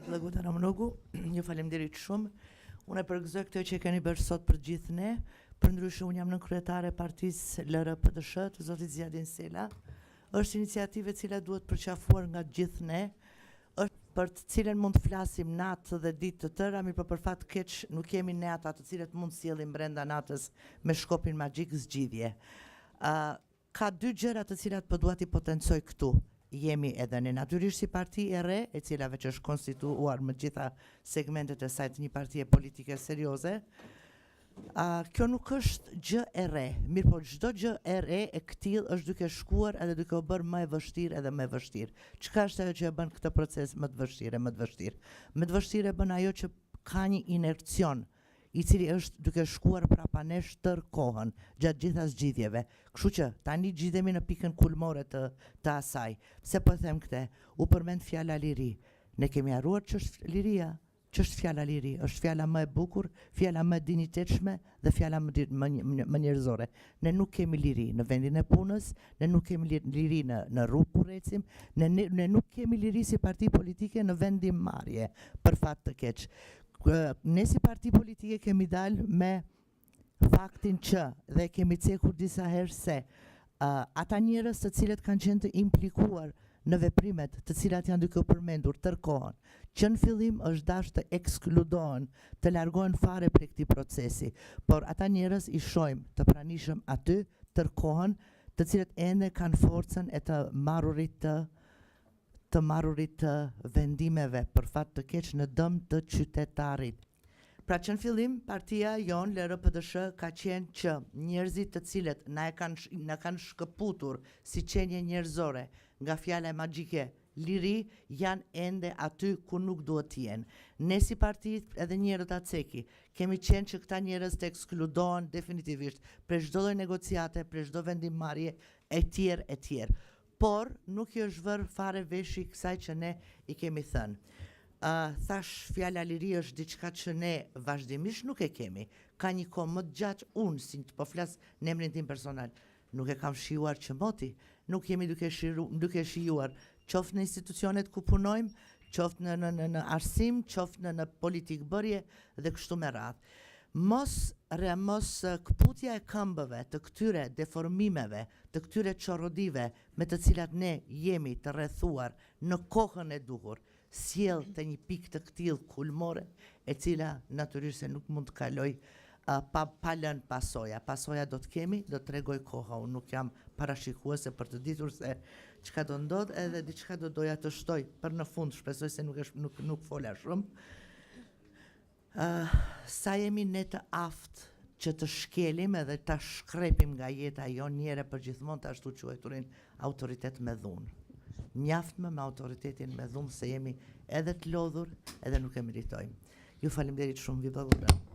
Vllaguta Ramnogu, ju faleminderit shumë. Unë e përgëzoj këtë që keni bërë sot për gjithë ne. Përndryshe unë jam nën kryetare e partisë LR-PDSH të zotit Zjadin Sela. Është iniciativë e cila duhet përqafuar nga gjithë ne. Është për të cilën mund të flasim natë dhe ditë të tëra, mirë për fat keq nuk kemi ne ata të cilët mund sjellim brenda natës me shkopin magjik zgjidhje. Ka dy gjëra të cilat po dua t'i potencoj këtu. Jemi edhe ne natyrisht si parti e re, e cila veç është konstituuar me gjitha segmentet e saj të një partie politike serioze. Kjo nuk është gjë e re, mirë po çdo gjë e re e këtill është duke shkuar edhe duke u bërë më e vështirë edhe më e vështirë. Çka është ajo që e bën këtë proces më të vështirë, më të vështirë? Më të vështirë e bën ajo që ka një inercion i cili është duke shkuar prapa nesh tërë kohën, gjatë gjitha zgjidhjeve. Kështu që tani gjidhemi në pikën kulmore të asaj. Pse po them këtë? U përmend fjala liri. Ne kemi harruar që është liria, që është fjala liri, është fjala më e bukur, fjala më e dinjitetshme dhe fjala më njerëzore. Ne nuk kemi liri në vendin e punës, ne nuk kemi liri në rrugë ku ecim, ne nuk kemi liri si parti politike në vendimmarrje, për fat të keq. Ne si parti politike kemi dalë me faktin që dhe kemi cekur disa herë se ata njerëz të cilët kanë qenë të implikuar në veprimet të cilat janë duke u përmendur tërë kohën, që në fillim është dashur të ekskludohen, të largohen fare prej këtij procesi, por ata njerëz i shohim të pranishëm aty tërë kohën, të cilët ende kanë forcën e të marrurit të vendimeve për fat të keq në dëm të qytetarit. Pra që në fillim, partia jon, LR-PDSH, ka qenë që njerëzit të cilët na kanë shkëputur si qenje njerëzore nga fjala e magjike liri, janë ende aty ku nuk duhet të jenë. Ne si parti edhe njerëzit Aceki kemi qenë që këta njerëz të ekskludohen definitivisht prej çdo lloji negociate, prej çdo vendimmarrje etj. Por nuk i është vërë fare veshi kësaj që ne i kemi thënë. Thash fjala liri është diçka që ne vazhdimisht nuk e kemi. Ka një kohë më të gjatë unë, si të po flas në emrin tim personal, nuk e kam shijuar që moti, nuk jemi duke shijuar qoftë në institucionet ku punojmë, qoftë në arsim, qoftë në politikë bërje dhe kështu me radhë. Mos këputja e këmbëve të këtyre deformimeve, të këtyre çorrodive me të cilat ne jemi të rrethuar në kohën e duhur, sjell të një pikë të këtill kulmore, e cila natyrisht se nuk mund të kaloj pa lënë pasoja. Pasoja do të kemi, do të tregoj koha. Unë nuk jam parashikuese për të ditur se çka do ndodh, edhe diçka do doja të shtoj për në fund, shpresoj se nuk fola shumë. Sa jemi ne të aftë që të shkelim edhe të shkrepim nga jeta jon njëre për gjithmonë të ashtu quajturin autoritet me dhunë. Mjaftme me autoritetin me dhunë se jemi edhe të lodhur edhe nuk e meritojmë. Ju faleminderit shumë, vi paguam.